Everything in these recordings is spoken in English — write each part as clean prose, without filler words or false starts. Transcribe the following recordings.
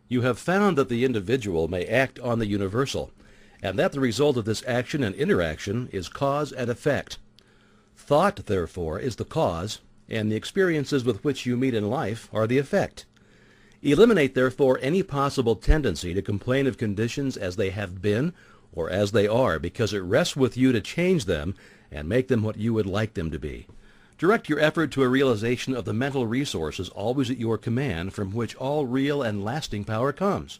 You have found that the individual may act on the universal, and that the result of this action and interaction is cause and effect. Thought, therefore, is the cause, and the experiences with which you meet in life are the effect. Eliminate, therefore, any possible tendency to complain of conditions as they have been or as they are, because it rests with you to change them and make them what you would like them to be. Direct your effort to a realization of the mental resources always at your command, from which all real and lasting power comes.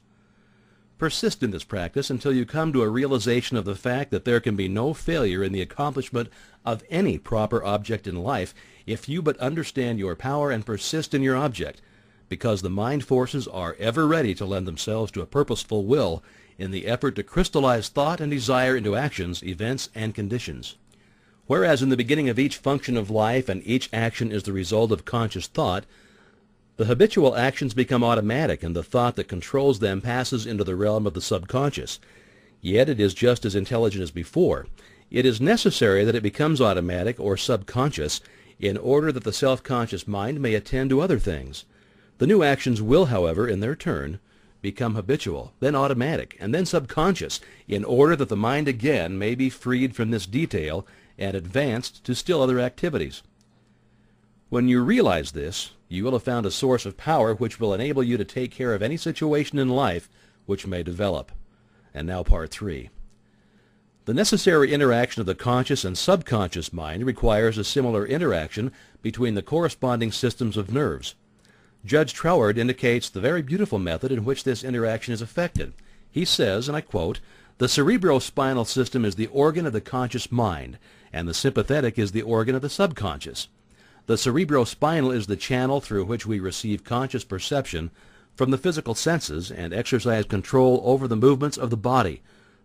Persist in this practice until you come to a realization of the fact that there can be no failure in the accomplishment of any proper object in life if you but understand your power and persist in your object, because the mind forces are ever ready to lend themselves to a purposeful will in the effort to crystallize thought and desire into actions, events, and conditions. Whereas in the beginning of each function of life and each action is the result of conscious thought, the habitual actions become automatic, and the thought that controls them passes into the realm of the subconscious. Yet it is just as intelligent as before. It is necessary that it becomes automatic or subconscious in order that the self-conscious mind may attend to other things. The new actions will, however, in their turn, become habitual, then automatic, and then subconscious, in order that the mind again may be freed from this detail and advanced to still other activities. When you realize this, you will have found a source of power which will enable you to take care of any situation in life which may develop. And now part 3. The necessary interaction of the conscious and subconscious mind requires a similar interaction between the corresponding systems of nerves. Judge Troward indicates the very beautiful method in which this interaction is effected. He says, and I quote, "The cerebrospinal system is the organ of the conscious mind, and the sympathetic is the organ of the subconscious. The cerebrospinal is the channel through which we receive conscious perception from the physical senses and exercise control over the movements of the body.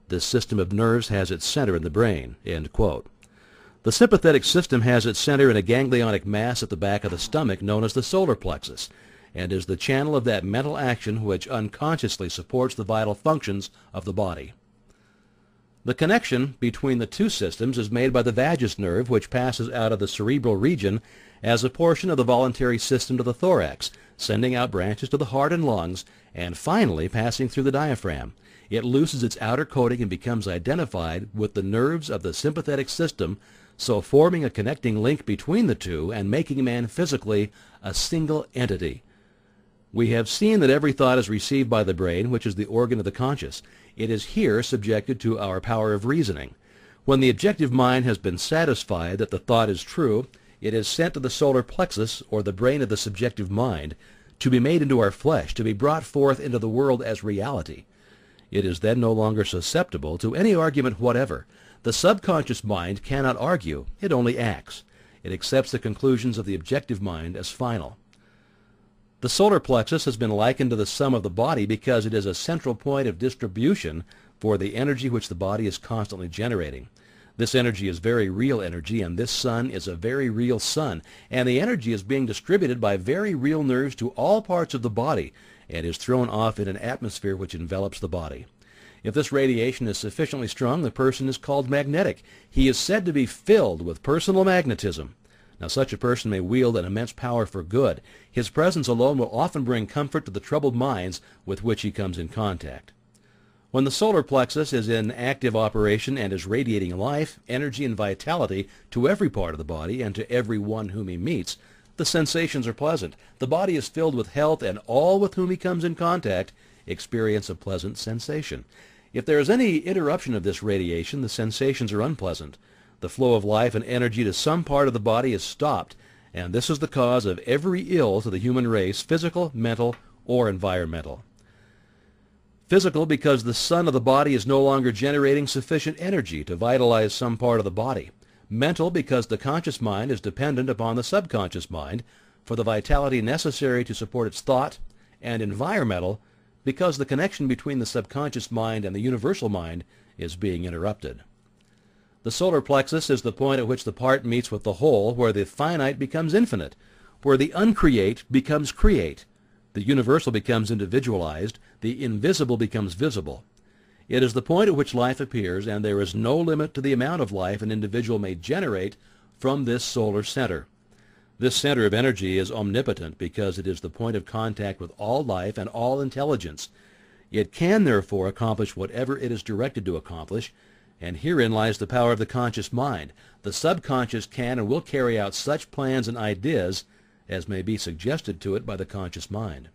This system of nerves has its center in the brain." End quote. The sympathetic system has its center in a ganglionic mass at the back of the stomach known as the solar plexus, and is the channel of that mental action which unconsciously supports the vital functions of the body. The connection between the two systems is made by the vagus nerve, which passes out of the cerebral region as a portion of the voluntary system to the thorax, sending out branches to the heart and lungs, and finally passing through the diaphragm. It looses its outer coating and becomes identified with the nerves of the sympathetic system, so forming a connecting link between the two and making man physically a single entity. We have seen that every thought is received by the brain, which is the organ of the conscious. It is here subjected to our power of reasoning. When the objective mind has been satisfied that the thought is true, it is sent to the solar plexus, or the brain of the subjective mind, to be made into our flesh, to be brought forth into the world as reality. It is then no longer susceptible to any argument whatever. The subconscious mind cannot argue, it only acts. It accepts the conclusions of the objective mind as final. The solar plexus has been likened to the sum of the body because it is a central point of distribution for the energy which the body is constantly generating. This energy is very real energy, and this sun is a very real sun, and the energy is being distributed by very real nerves to all parts of the body and is thrown off in an atmosphere which envelops the body. If this radiation is sufficiently strong, the person is called magnetic. He is said to be filled with personal magnetism. Now, such a person may wield an immense power for good. His presence alone will often bring comfort to the troubled minds with which he comes in contact. When the solar plexus is in active operation and is radiating life, energy, and vitality to every part of the body and to every one whom he meets, the sensations are pleasant. The body is filled with health, and all with whom he comes in contact experience a pleasant sensation. If there is any interruption of this radiation, the sensations are unpleasant. The flow of life and energy to some part of the body is stopped, and this is the cause of every ill to the human race, physical, mental, or environmental. Physical, because the sun of the body is no longer generating sufficient energy to vitalize some part of the body. Mental, because the conscious mind is dependent upon the subconscious mind for the vitality necessary to support its thought. And environmental, because the connection between the subconscious mind and the universal mind is being interrupted. The solar plexus is the point at which the part meets with the whole, where the finite becomes infinite, where the uncreate becomes create, the universal becomes individualized, the invisible becomes visible. It is the point at which life appears, and there is no limit to the amount of life an individual may generate from this solar center. This center of energy is omnipotent because it is the point of contact with all life and all intelligence. It can therefore accomplish whatever it is directed to accomplish, and herein lies the power of the conscious mind. The subconscious can and will carry out such plans and ideas as may be suggested to it by the conscious mind.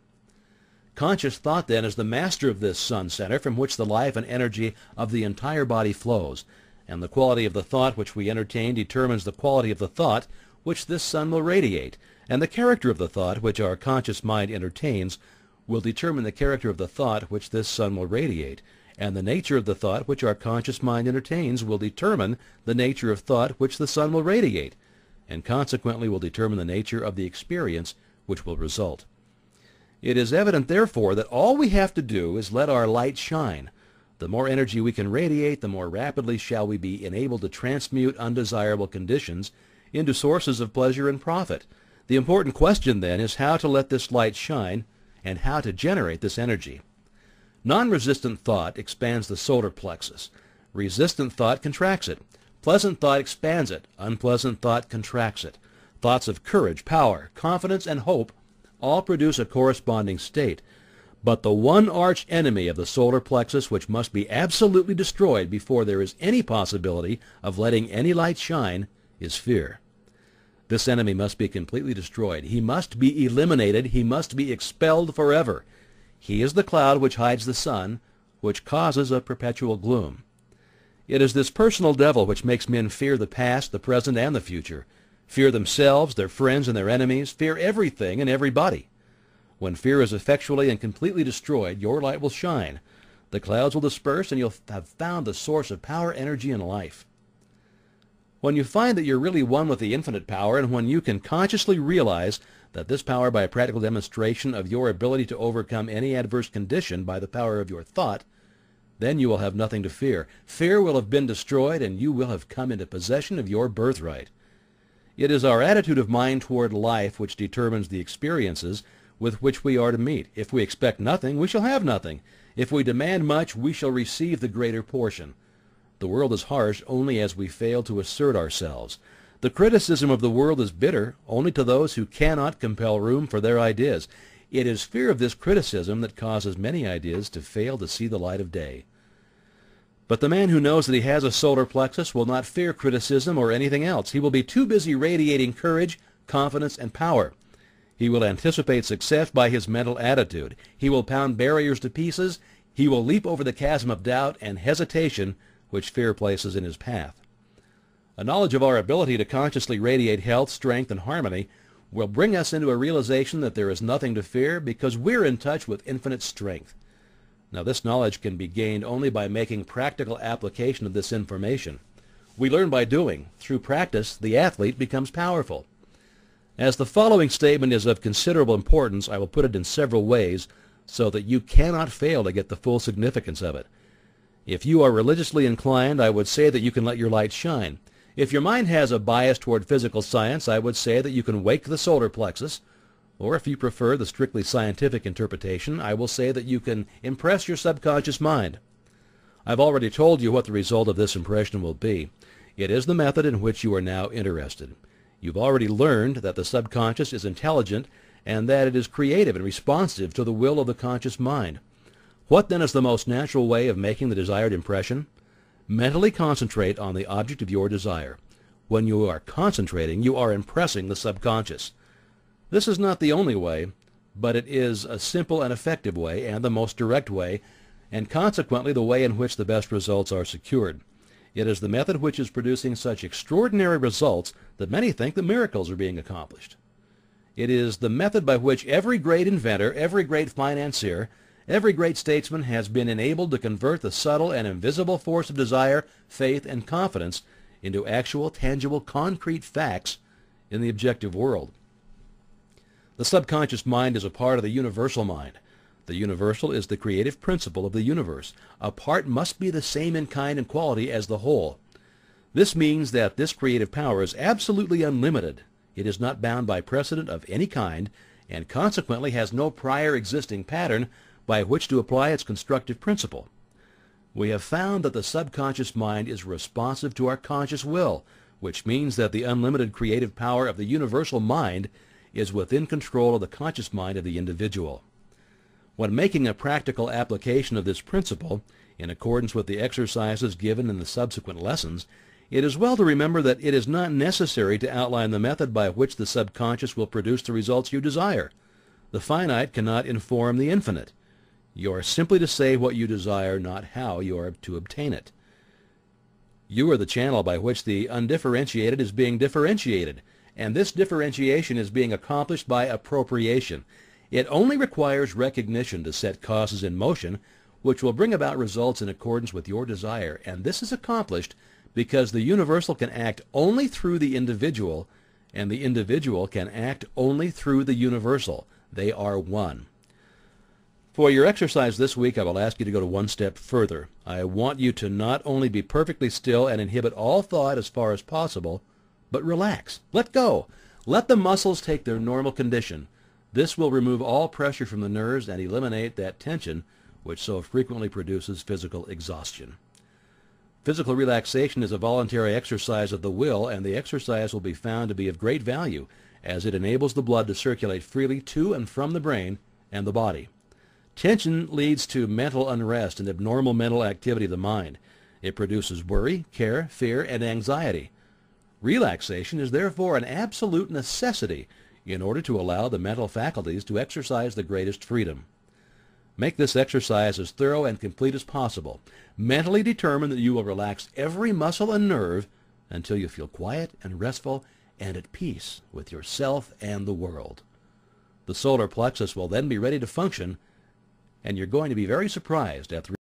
Conscious thought, then, is the master of this sun center from which the life and energy of the entire body flows, and the quality of the thought which we entertain determines the quality of the thought which this sun will radiate, and the character of the thought which our conscious mind entertains will determine the character of the thought which this sun will radiate, and the nature of the thought which our conscious mind entertains will determine the nature of thought which the sun will radiate, and consequently will determine the nature of the experience which will result. It is evident, therefore, that all we have to do is let our light shine. The more energy we can radiate, the more rapidly shall we be enabled to transmute undesirable conditions into sources of pleasure and profit. The important question, then, is how to let this light shine and how to generate this energy. Non-resistant thought expands the solar plexus. Resistant thought contracts it. Pleasant thought expands it. Unpleasant thought contracts it. Thoughts of courage, power, confidence, and hope all produce a corresponding state. But the one arch enemy of the solar plexus which must be absolutely destroyed before there is any possibility of letting any light shine is fear. This enemy must be completely destroyed. He must be eliminated. He must be expelled forever. He is the cloud which hides the sun, which causes a perpetual gloom. It is this personal devil which makes men fear the past, the present, and the future, fear themselves, their friends, and their enemies, fear everything and everybody. When fear is effectually and completely destroyed, your light will shine. The clouds will disperse, and you'll have found the source of power, energy, and life. When you find that you're really one with the infinite power, and when you can consciously realize that this power, by a practical demonstration of your ability to overcome any adverse condition by the power of your thought, then you will have nothing to fear. Fear will have been destroyed, and you will have come into possession of your birthright. It is our attitude of mind toward life which determines the experiences with which we are to meet. If we expect nothing, we shall have nothing. If we demand much, we shall receive the greater portion. The world is harsh only as we fail to assert ourselves. The criticism of the world is bitter only to those who cannot compel room for their ideas. It is fear of this criticism that causes many ideas to fail to see the light of day. But the man who knows that he has a solar plexus will not fear criticism or anything else. He will be too busy radiating courage, confidence, and power. He will anticipate success by his mental attitude. He will pound barriers to pieces. He will leap over the chasm of doubt and hesitation which fear places in his path. A knowledge of our ability to consciously radiate health, strength, and harmony will bring us into a realization that there is nothing to fear because we're in touch with infinite strength. Now, this knowledge can be gained only by making practical application of this information. We learn by doing. Through practice, the athlete becomes powerful. As the following statement is of considerable importance, I will put it in several ways so that you cannot fail to get the full significance of it. If you are religiously inclined, I would say that you can let your light shine. If your mind has a bias toward physical science, I would say that you can wake the solar plexus. Or if you prefer the strictly scientific interpretation, I will say that you can impress your subconscious mind. I've already told you what the result of this impression will be. It is the method in which you are now interested. You've already learned that the subconscious is intelligent and that it is creative and responsive to the will of the conscious mind. What then is the most natural way of making the desired impression? Mentally concentrate on the object of your desire. When you are concentrating, you are impressing the subconscious. This is not the only way, but it is a simple and effective way, and the most direct way, and consequently the way in which the best results are secured. It is the method which is producing such extraordinary results that many think that miracles are being accomplished. It is the method by which every great inventor, every great financier, every great statesman has been enabled to convert the subtle and invisible force of desire, faith, and confidence into actual, tangible, concrete facts in the objective world. The subconscious mind is a part of the universal mind. The universal is the creative principle of the universe. A part must be the same in kind and quality as the whole. This means that this creative power is absolutely unlimited. It is not bound by precedent of any kind, and consequently has no prior existing pattern by which to apply its constructive principle. We have found that the subconscious mind is responsive to our conscious will, which means that the unlimited creative power of the universal mind is within control of the conscious mind of the individual. When making a practical application of this principle, in accordance with the exercises given in the subsequent lessons, it is well to remember that it is not necessary to outline the method by which the subconscious will produce the results you desire. The finite cannot inform the infinite. You are simply to say what you desire, not how you are to obtain it. You are the channel by which the undifferentiated is being differentiated, and this differentiation is being accomplished by appropriation. It only requires recognition to set causes in motion, which will bring about results in accordance with your desire, and this is accomplished because the universal can act only through the individual, and the individual can act only through the universal. They are one. For your exercise this week, I will ask you to go to one step further. I want you to not only be perfectly still and inhibit all thought as far as possible, but relax. Let go. Let the muscles take their normal condition. This will remove all pressure from the nerves and eliminate that tension which so frequently produces physical exhaustion. Physical relaxation is a voluntary exercise of the will, and the exercise will be found to be of great value as it enables the blood to circulate freely to and from the brain and the body. Tension leads to mental unrest and abnormal mental activity of the mind. It produces worry, care, fear, and anxiety. Relaxation is therefore an absolute necessity in order to allow the mental faculties to exercise the greatest freedom. Make this exercise as thorough and complete as possible. Mentally determine that you will relax every muscle and nerve until you feel quiet and restful and at peace with yourself and the world. The solar plexus will then be ready to function, and you're going to be very surprised at the